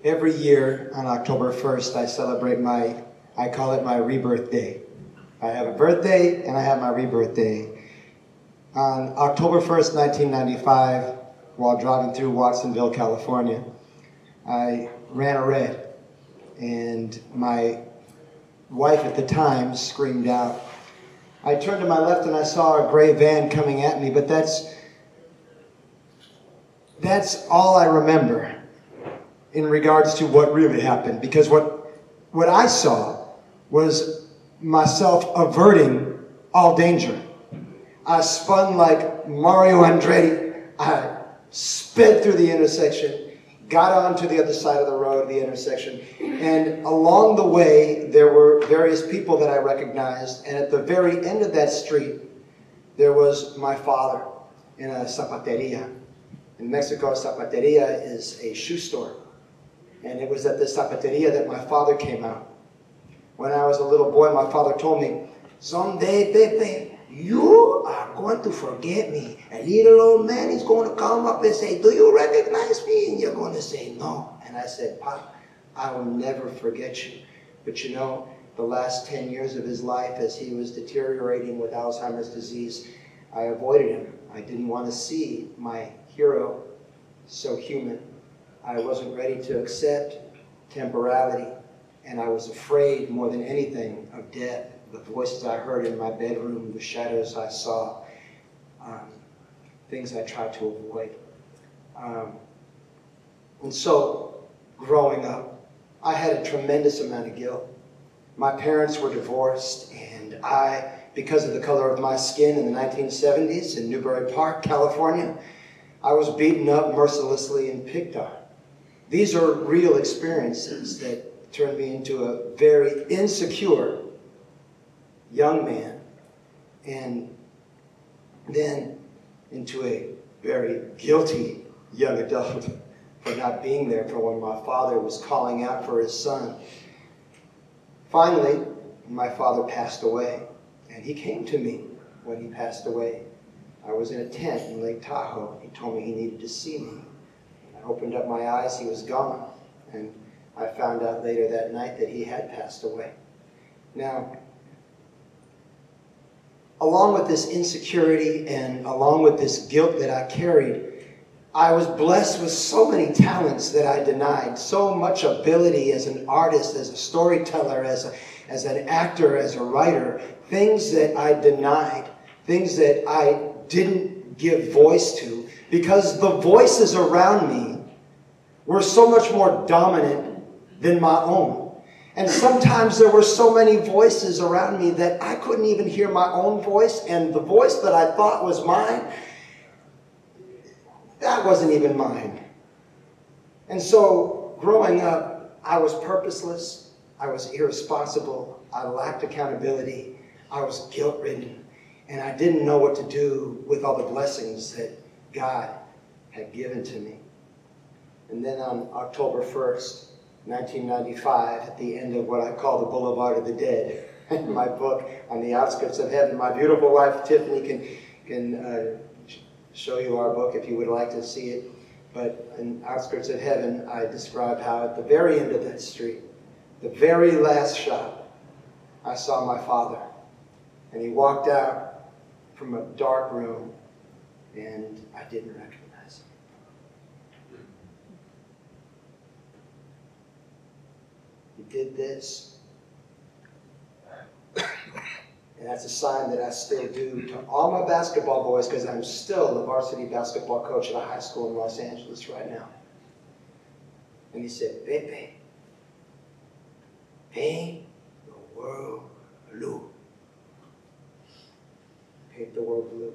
Every year on October 1st, I celebrate I call it my Rebirth Day. I have a birthday and I have my Rebirth Day. On October 1st, 1995, while driving through Watsonville, California, I ran a red, and my wife at the time screamed out. I turned to my left and I saw a gray van coming at me, but that's all I remember in regards to what really happened, because what I saw was myself averting all danger. I spun like Mario Andretti. I sped through the intersection, got onto the other side of the road, the intersection, and along the way there were various people that I recognized, and at the very end of that street there was my father in a zapateria. In Mexico, a zapateria is a shoe store. And it was at this zapateria that my father came out. When I was a little boy, my father told me, "Someday, Pepe, you are going to forget me. A little old man is going to come up and say, 'Do you recognize me?' And you're going to say, 'No.'" And I said, "Pop, I will never forget you." But you know, the last 10 years of his life, as he was deteriorating with Alzheimer's disease, I avoided him. I didn't want to see my hero so human. I wasn't ready to accept temporality, and I was afraid more than anything of death. The voices I heard in my bedroom, the shadows I saw, things I tried to avoid. And so, growing up, I had a tremendous amount of guilt. My parents were divorced, and I, because of the color of my skin in the 1970s in Newbury Park, California, I was beaten up mercilessly and picked on. These are real experiences that turned me into a very insecure young man, and then into a very guilty young adult for not being there for when my father was calling out for his son. Finally, my father passed away, and he came to me when he passed away. I was in a tent in Lake Tahoe. He told me he needed to see me. I opened up my eyes, he was gone, and I found out later that night that he had passed away. Now, along with this insecurity and along with this guilt that I carried, I was blessed with so many talents that I denied, so much ability as an artist, as a storyteller, as an actor, as a writer, things that I denied, things that I didn't give voice to, because the voices around me were so much more dominant than my own. And sometimes there were so many voices around me that I couldn't even hear my own voice, and the voice that I thought was mine, that wasn't even mine. And so, growing up, I was purposeless, I was irresponsible, I lacked accountability, I was guilt-ridden, and I didn't know what to do with all the blessings that God had given to me. And then on October 1st, 1995, at the end of what I call the Boulevard of the Dead, in my book, On the Outskirts of Heaven, my beautiful wife, Tiffany, can show you our book if you would like to see it. But in Outskirts of Heaven, I describe how at the very end of that street, the very last shop, I saw my father. And he walked out from a dark room, and I didn't recognize him. He did this. And that's a sign that I still do to all my basketball boys, because I'm still the varsity basketball coach at a high school in Los Angeles right now. And he said, "Pepe, paint the world blue." Paint the world blue.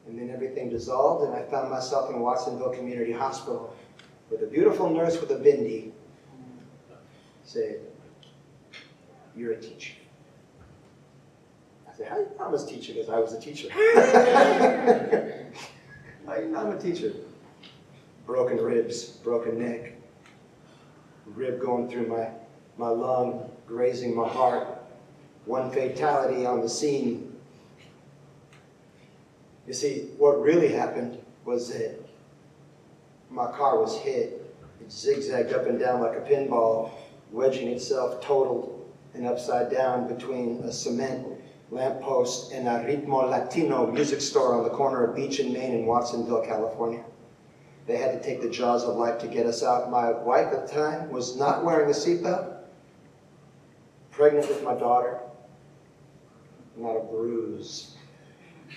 And then everything dissolved, and I found myself in Watsonville Community Hospital with a beautiful nurse with a bindi said, "You're a teacher." I said, "How do you know I'm a teacher?" Because I was a teacher. How do you know I'm a teacher? Broken ribs, broken neck, rib going through my lung, grazing my heart, one fatality on the scene. You see, what really happened was that my car was hit. It zigzagged up and down like a pinball, wedging itself totaled and upside down between a cement lamppost and a Ritmo Latino music store on the corner of Beach and Main in Watsonville, California. They had to take the jaws of life to get us out. My wife at the time was not wearing a seatbelt, pregnant with my daughter. Not a bruise.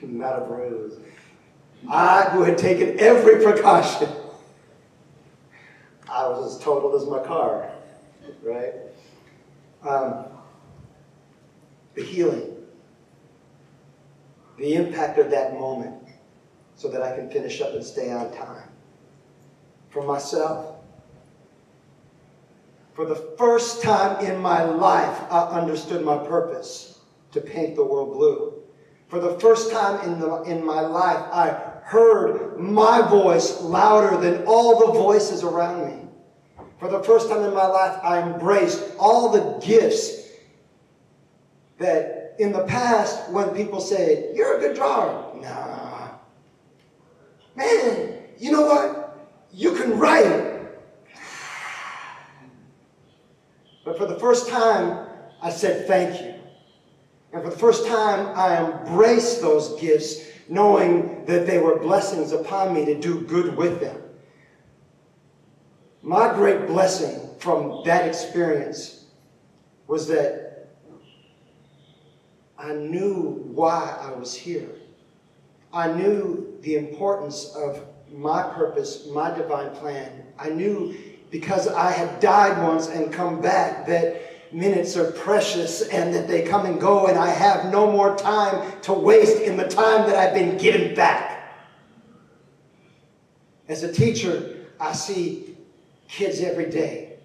Not a bruise. I, who had taken every precaution, I was as totaled as my car, right? The healing, the impact of that moment, so that I can finish up and stay on time. For myself, for the first time in my life, I understood my purpose to paint the world blue. For the first time in my life, I heard my voice louder than all the voices around me. For the first time in my life, I embraced all the gifts that in the past, when people say, "You're a good drawer." Nah. Man, you know what? You can write. But for the first time, I said thank you. And for the first time, I embraced those gifts, knowing that they were blessings upon me to do good with them. My great blessing from that experience was that I knew why I was here. I knew the importance of my purpose, my divine plan. I knew, because I had died once and come back, that minutes are precious and that they come and go, and I have no more time to waste in the time that I've been given back. As a teacher, I see kids every day,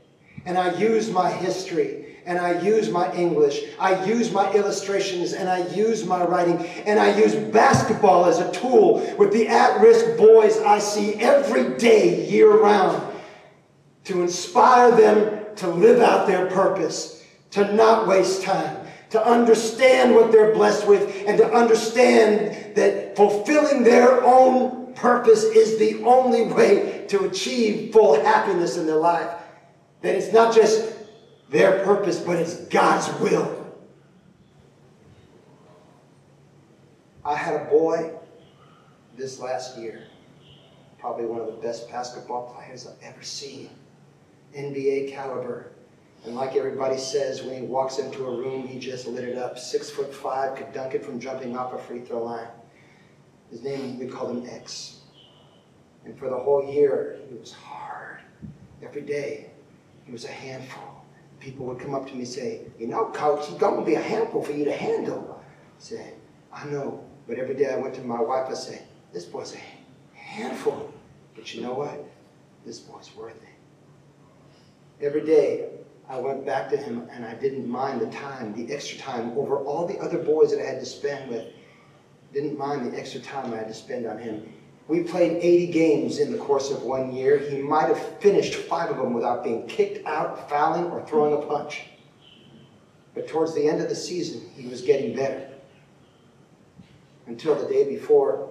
and I use my history, and I use my English, I use my illustrations, and I use my writing, and I use basketball as a tool with the at-risk boys I see every day, year-round, to inspire them to live out their purpose, to not waste time, to understand what they're blessed with, and to understand that fulfilling their own purpose is the only way to achieve full happiness in their life. That it's not just their purpose, but it's God's will. I had a boy this last year, probably one of the best basketball players I've ever seen. NBA caliber. And like everybody says, when he walks into a room, he just lit it up. 6'5", could dunk it from jumping off a free throw line. His name, we called him X. And for the whole year, he was hard. Every day, he was a handful. People would come up to me and say, "You know, coach, he's going to be a handful for you to handle." I said, "I know." But every day I went to my wife, I said, "This boy's a handful. But you know what? This boy's worth it." Every day I went back to him, and I didn't mind the time, the extra time, over all the other boys that I had to spend with. Didn't mind the extra time I had to spend on him. We played 80 games in the course of 1 year. He might have finished 5 of them without being kicked out, fouling, or throwing a punch. But towards the end of the season, he was getting better. Until the day before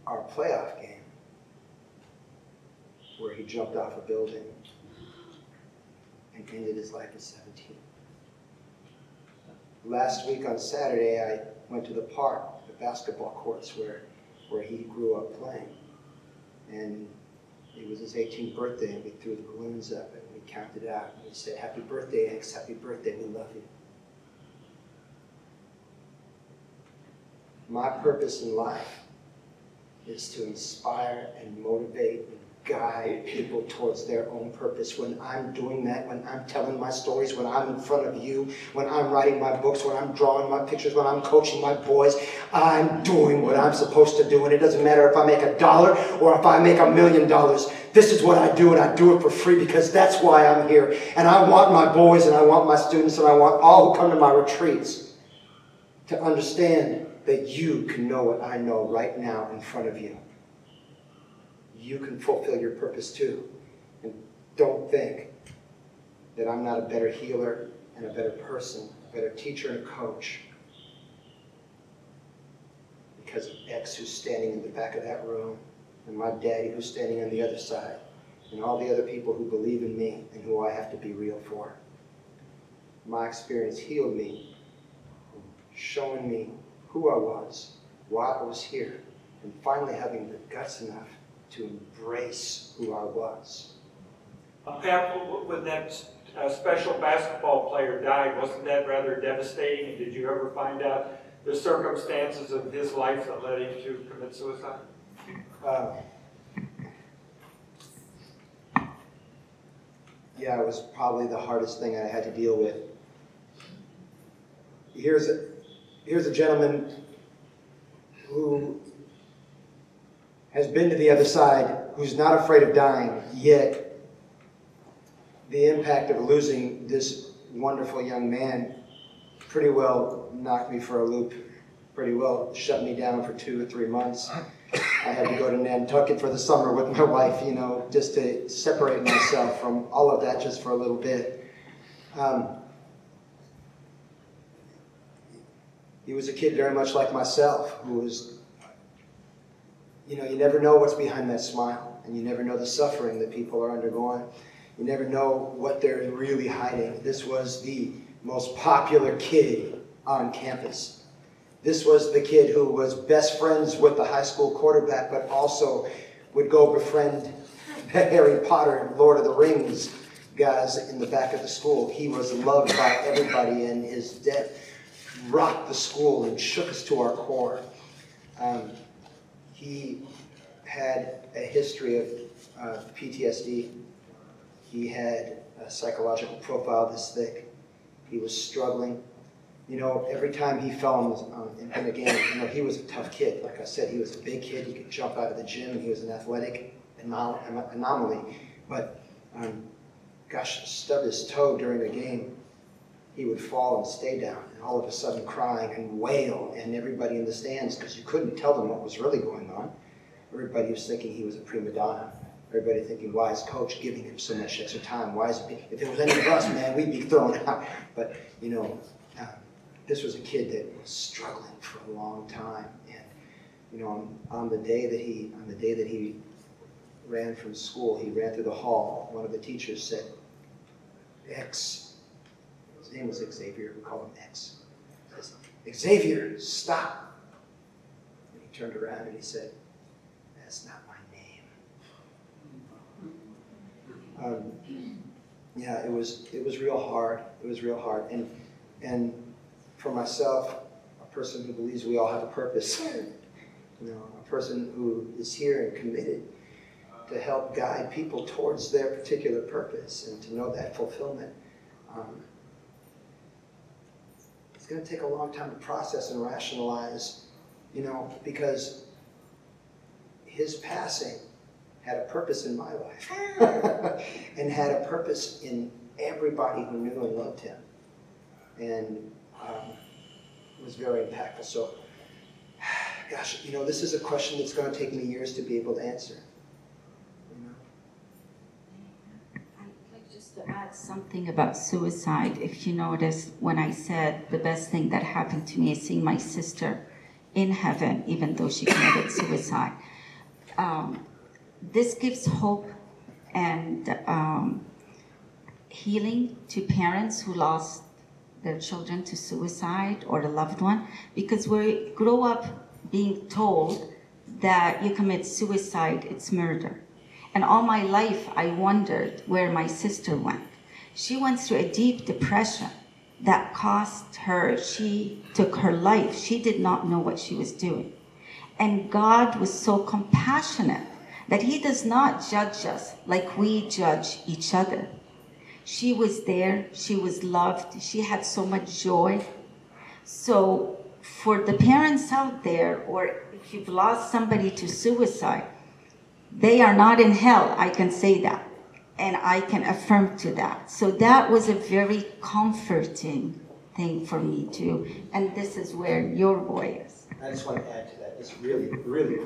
our playoff game, where he jumped off a building and ended his life at 17. Last week on Saturday, I went to the park, the basketball courts where he grew up playing. And it was his 18th birthday, and we threw the balloons up, and we counted out, and we said, "Happy birthday, X, happy birthday, we love you." My purpose in life is to inspire and motivate and guide people towards their own purpose. When I'm doing that, when I'm telling my stories, when I'm in front of you, when I'm writing my books, when I'm drawing my pictures, when I'm coaching my boys, I'm doing what I'm supposed to do. And it doesn't matter if I make $1 or if I make $1 million. This is what I do, and I do it for free because that's why I'm here. And I want my boys, and I want my students, and I want all who come to my retreats to understand that you can know what I know right now in front of you. You can fulfill your purpose too. And don't think that I'm not a better healer and a better person, a better teacher and coach. because of X who's standing in the back of that room, and my daddy who's standing on the other side, and all the other people who believe in me and who I have to be real for. My experience healed me, showing me who I was, why I was here, and finally having the guts enough to embrace who I was. Pep, when that special basketball player died, wasn't that rather devastating? And did you ever find out the circumstances of his life that led him to commit suicide? Yeah, it was probably the hardest thing I had to deal with. Here's a gentleman who has been to the other side, who's not afraid of dying, yet the impact of losing this wonderful young man pretty well knocked me for a loop, pretty well shut me down for 2 or 3 months. I had to go to Nantucket for the summer with my wife, you know, just to separate myself from all of that just for a little bit. He was a kid very much like myself, who was, you know, you never know what's behind that smile, and you never know the suffering that people are undergoing. You never know what they're really hiding. This was the most popular kid on campus. This was the kid who was best friends with the high school quarterback, but also would go befriend the Harry Potter and Lord of the Rings guys in the back of the school. He was loved by everybody, and his death rocked the school and shook us to our core. He had a history of PTSD. He had a psychological profile this thick. He was struggling. You know, every time he fell in a game, you know, he was a tough kid. Like I said, he was a big kid. He could jump out of the gym, and he was an athletic anomaly. But, gosh, stubbed his toe during a game. He would fall and stay down, and all of a sudden crying and wail, and everybody in the stands, because you couldn't tell them what was really going on. Everybody was thinking he was a prima donna. Everybody thinking, why is coach giving him so much extra time? Why is it, if it was any of us, man, we'd be thrown out. But, you know, this was a kid that was struggling for a long time. And, you know, on the day that he ran from school, he ran through the hall. One of the teachers said, X. His name was Xavier. We call him X. He says, Xavier, stop. And he turned around and he said, that's not my name. Yeah, it was real hard. It was real hard. And for myself, a person who believes we all have a purpose, you know, a person who is here and committed to help guide people towards their particular purpose and to know that fulfillment. It's going to take a long time to process and rationalize, you know, because his passing had a purpose in my life and had a purpose in everybody who knew and loved him. And it was very impactful. So, gosh, you know, this is a question that's going to take me years to be able to answer. You know? I'd like just to add something about suicide. If you notice, when I said the best thing that happened to me is seeing my sister in heaven, even though she committed suicide. This gives hope and healing to parents who lost their children to suicide or a loved one, because we grow up being told that you commit suicide, it's murder. And all my life, I wondered where my sister went. She went through a deep depression that cost her, she took her life. She did not know what she was doing. And God was so compassionate that he does not judge us like we judge each other. She was there, she was loved, she had so much joy. So for the parents out there, or if you've lost somebody to suicide, they are not in hell, I can say that. And I can affirm to that. So that was a very comforting thing for me too. And this is where your boy is. I just want to add to that, just really, really quick.